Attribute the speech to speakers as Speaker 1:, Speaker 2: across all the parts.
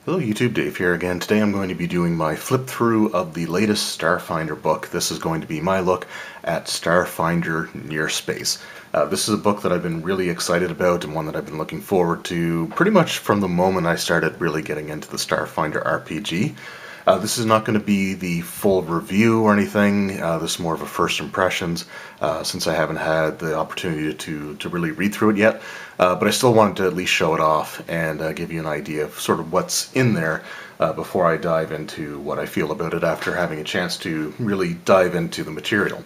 Speaker 1: Hello YouTube, Dave here again. Today I'm going to be doing my flip through of the latest Starfinder book. This is going to be my look at Starfinder Near Space. This is a book that I've been really excited about and one that I've been looking forward to pretty much from the moment I started really getting into the Starfinder RPG. This is not going to be the full review or anything. This is more of a first impressions since I haven't had the opportunity to really read through it yet. But I still wanted to at least show it off and give you an idea of sort of what's in there before I dive into what I feel about it after having a chance to really dive into the material.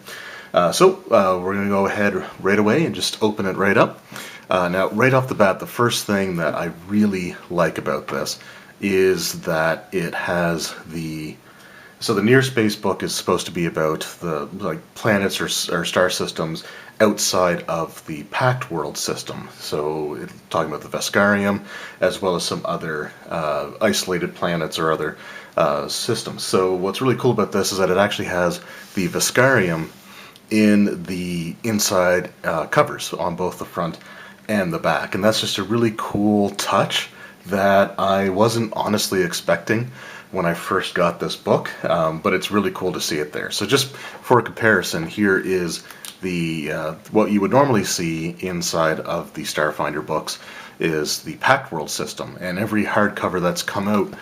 Speaker 1: So we're going to go ahead right away and just open it right up. Now, right off the bat, the first thing that I really like about this is that it has so the Near Space book is supposed to be about the planets or star systems outside of the Pact World system. So it's talking about the Veskarium as well as some other isolated planets or other systems. So what's really cool about this is that it actually has the Veskarium in the inside covers on both the front and the back, and that's just a really cool touch that I wasn't honestly expecting when I first got this book, but it's really cool to see it there. So just for a comparison, here is the what you would normally see inside of the Starfinder books is the Pact World system, and every hardcover that's come out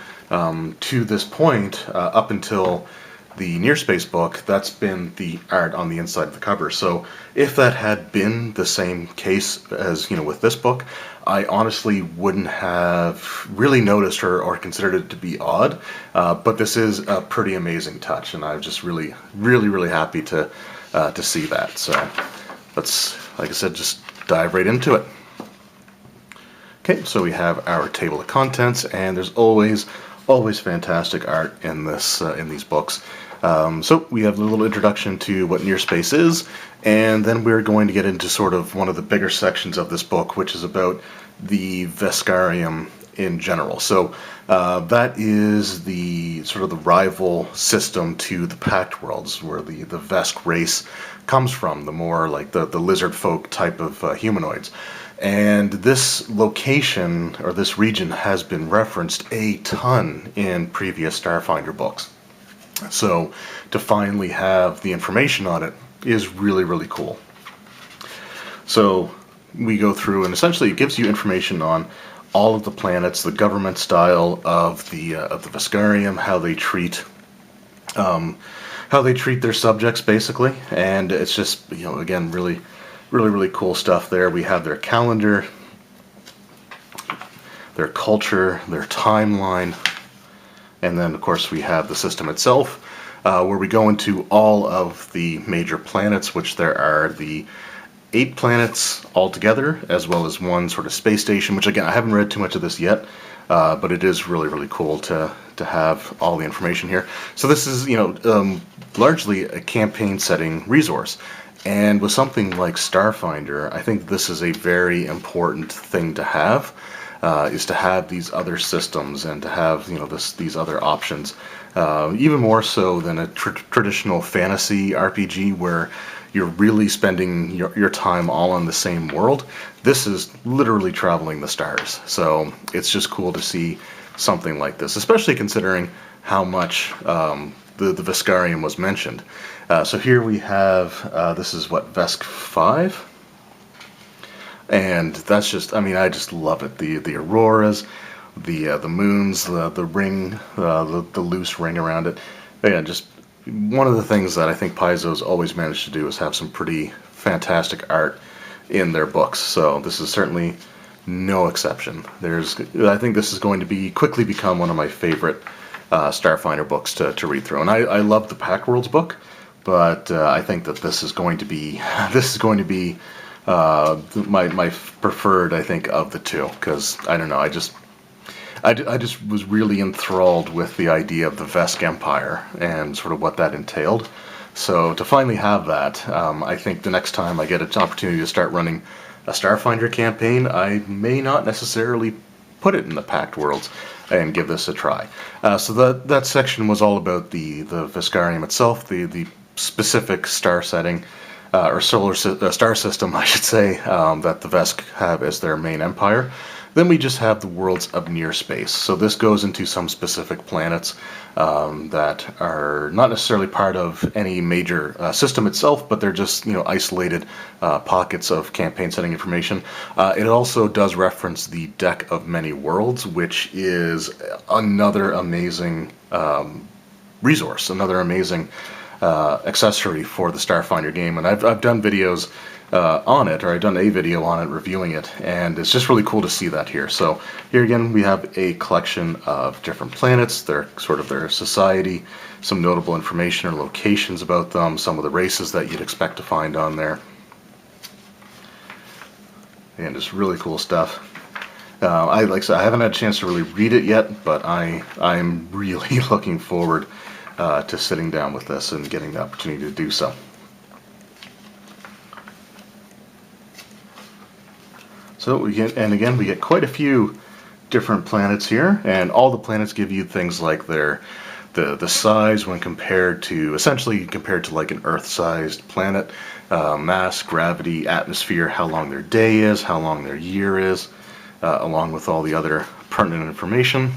Speaker 1: to this point, up until the Near Space book, that's been the art on the inside of the cover. So if that had been the same case as with this book, I honestly wouldn't have really noticed or considered it to be odd. But this is a pretty amazing touch, and I'm just really happy to see that. So let's, like I said, just dive right into it. Okay, so we have our table of contents, and there's always fantastic art in this in these books. So we have a little introduction to what Near Space is, and then we're going to get into sort of one of the bigger sections of this book, which is about the Veskarium in general. So that is the sort of the rival system to the Pact Worlds, where the Vesk race comes from, the more like the lizard folk type of humanoids. And this location, or this region, has been referenced a ton in previous Starfinder books. So to finally have the information on it is really cool. So we go through, and essentially it gives you information on all of the planets, the government style of the Veskarium, how they treat their subjects, basically. And it's just, again, really cool stuff there. We have their calendar, their culture, their timeline, and then of course we have the system itself, where we go into all of the major planets, which there are the 8 planets altogether, as well as one sort of space station, which again, I haven't read too much of this yet, but it is really cool to have all the information here. So this is, largely a campaign setting resource. And with something like Starfinder, I think this is a very important thing to have, is to have these other systems and to have these other options, even more so than a traditional fantasy RPG where you're really spending your time all on the same world. This is literally traveling the stars, so it's just cool to see something like this, especially considering how much the Veskarium was mentioned. So here we have, this is what, Vesk 5? And that's just, I just love it. The auroras, the moons, the ring, the loose ring around it. Yeah, just one of the things that I think Paizo's always managed to do is have some pretty fantastic art in their books. So this is certainly no exception. I think this is going to quickly become one of my favorite Starfinder books to read through. And I love the Pact Worlds book, but I think that this is going to be my preferred, I think, of the two, because I don't know, I just was really enthralled with the idea of the Vesk Empire and sort of what that entailed. So to finally have that, I think the next time I get an opportunity to start running a Starfinder campaign, I may not necessarily put it in the Pact Worlds and give this a try. So that section was all about the Veskarium itself, the specific star setting, or star system, I should say, that the Vesk have as their main empire. Then we just have the worlds of near space. So this goes into some specific planets that are not necessarily part of any major system itself, but they're just isolated pockets of campaign setting information. It also does reference the Deck of Many Worlds, which is another amazing resource, another amazing accessory for the Starfinder game, and I've done videos on it, or I've done a video on it reviewing it, and it's just really cool to see that here. So here again we have a collection of different planets, their sort of their society, some notable information or locations about them, some of the races that you'd expect to find on there, and it's really cool stuff. Like I said, I haven't had a chance to really read it yet, but I'm really looking forward to sitting down with this and getting the opportunity to do so. So we get quite a few different planets here, and all the planets give you things like the size when compared to, essentially compared to like an Earth-sized planet, mass, gravity, atmosphere, how long their day is, how long their year is, along with all the other pertinent information.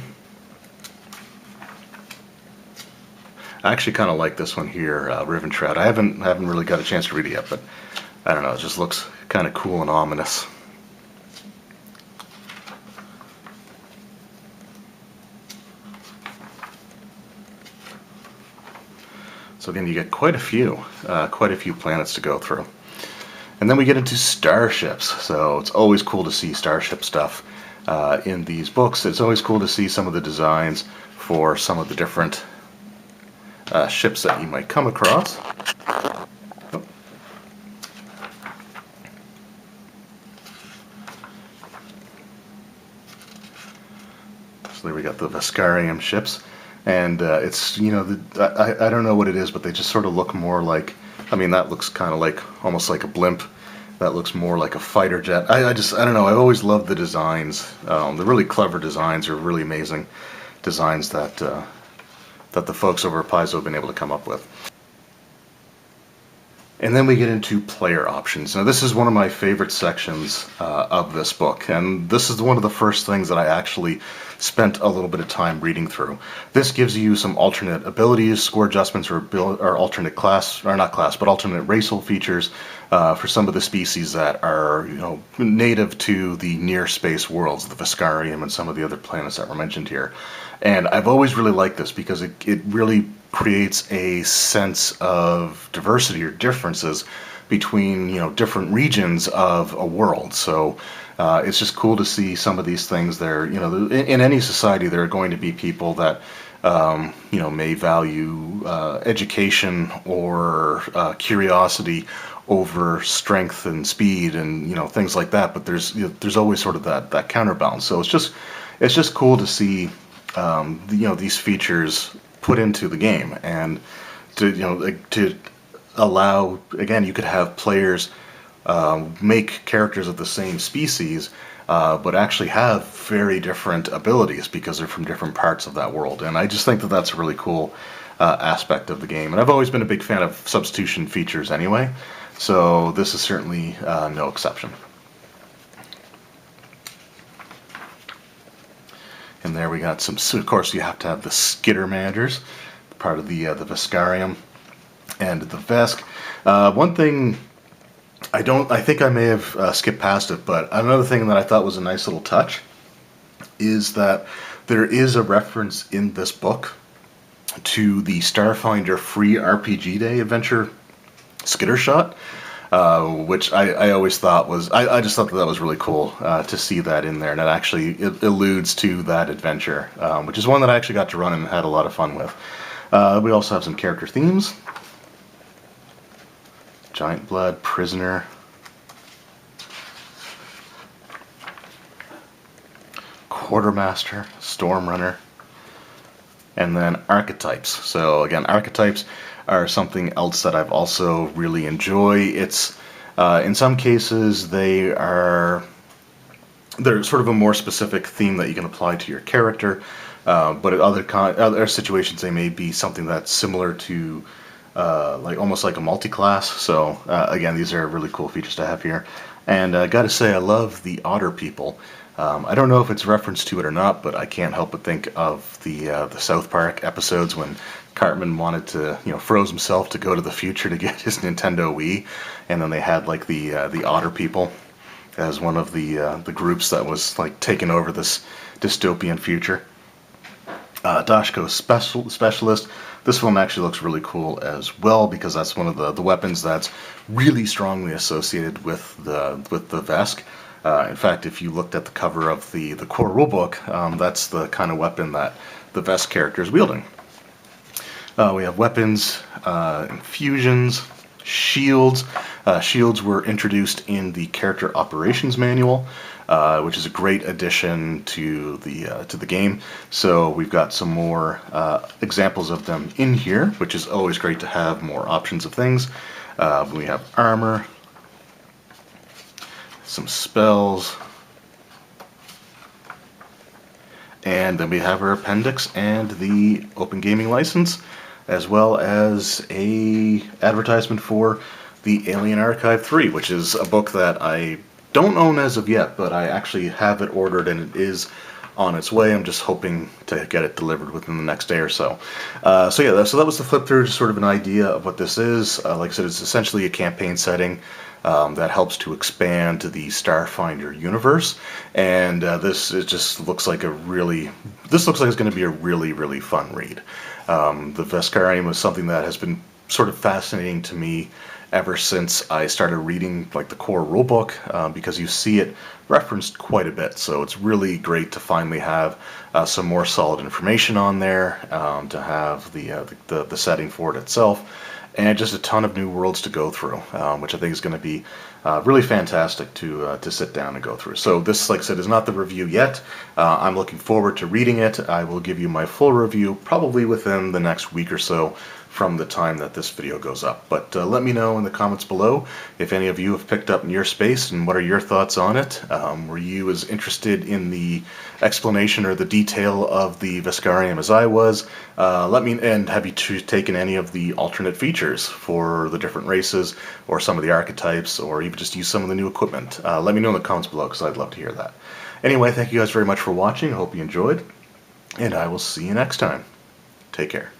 Speaker 1: I actually kind of like this one here, Riven Shroud. I haven't really got a chance to read it yet, but I don't know, it just looks kind of cool and ominous. So again, you get quite a few planets to go through. And then we get into starships. So it's always cool to see starship stuff in these books. It's always cool to see some of the designs for some of the different ships that you might come across. Oh. So there we got the Veskarium ships. And it's, I don't know what it is, but they just sort of look more like, I mean, that looks kind of like, almost like a blimp. That looks more like a fighter jet. I don't know, I've always loved the designs. The really clever designs are really amazing designs that the folks over at Paizo have been able to come up with. And then we get into player options. Now this is one of my favorite sections of this book, and this is one of the first things that I actually spent a little bit of time reading through. This gives you some alternate abilities, score adjustments, or alternate class, or not class, but alternate racial features for some of the species that are native to the near space worlds, the Veskarium and some of the other planets that were mentioned here. And I've always really liked this because it really creates a sense of diversity or differences between different regions of a world. So it's just cool to see some of these things there. In any society there are going to be people that may value education or curiosity over strength and speed and things like that, but there's always sort of that counterbalance. So it's just cool to see these features put into the game, and to allow, again, you could have players make characters of the same species, but actually have very different abilities because they're from different parts of that world. And I just think that that's a really cool aspect of the game. And I've always been a big fan of substitution features anyway, so this is certainly no exception. And there we got some, so of course you have to have the skitter managers, part of the Veskarium and the Vesk. One thing I think I may have skipped past it, but another thing that I thought was a nice little touch is that there is a reference in this book to the Starfinder free RPG Day adventure skitter shot, which I always thought was, I just thought that was really cool to see that in there, and it alludes to that adventure, which is one that I actually got to run and had a lot of fun with. We also have some character themes. Giant Blood, Prisoner, Quartermaster, Stormrunner, and then Archetypes. So again, Archetypes are something else that I've also really enjoy. It's in some cases they're sort of a more specific theme that you can apply to your character, but at other situations they may be something that's similar to like almost like a multi-class. So again, these are really cool features to have here. And I gotta say, I love the otter people. I don't know if it's reference to it or not, but I can't help but think of the South Park episodes when Cartman wanted to, froze himself to go to the future to get his Nintendo Wii, and then they had like the otter people as one of the groups that was like taking over this dystopian future. Dashko Specialist. This one actually looks really cool as well because that's one of the weapons that's really strongly associated with the Vesk. In fact, if you looked at the cover of the core rulebook, that's the kind of weapon that the Vesk character is wielding. We have weapons, infusions, shields. Shields were introduced in the character operations manual, which is a great addition to the game. So we've got some more examples of them in here, which is always great to have more options of things. We have armor, some spells, and then we have our appendix and the Open Gaming License, as well as a advertisement for the Alien Archive 3, which is a book that I don't own as of yet, but I actually have it ordered and it is on its way. I'm just hoping to get it delivered within the next day or so. So that was the flip through, just sort of an idea of what this is. Like I said, it's essentially a campaign setting that helps to expand the Starfinder universe, and this just looks like this looks like it's going to be a really fun read. The Veskarium is something that has been sort of fascinating to me ever since I started reading like the core rulebook, because you see it referenced quite a bit. So it's really great to finally have some more solid information on there, to have the setting for it itself, and just a ton of new worlds to go through, which I think is going to be really fantastic to sit down and go through. So this, like I said, is not the review yet. I'm looking forward to reading it. I will give you my full review probably within the next week or so from the time that this video goes up. But let me know in the comments below if any of you have picked up Near Space and what are your thoughts on it. Were you as interested in the explanation or the detail of the Veskarium as I was? And have you taken any of the alternate features for the different races or some of the archetypes, or even just use some of the new equipment? Let me know in the comments below because I'd love to hear that. Anyway, thank you guys very much for watching. I hope you enjoyed, and I will see you next time. Take care.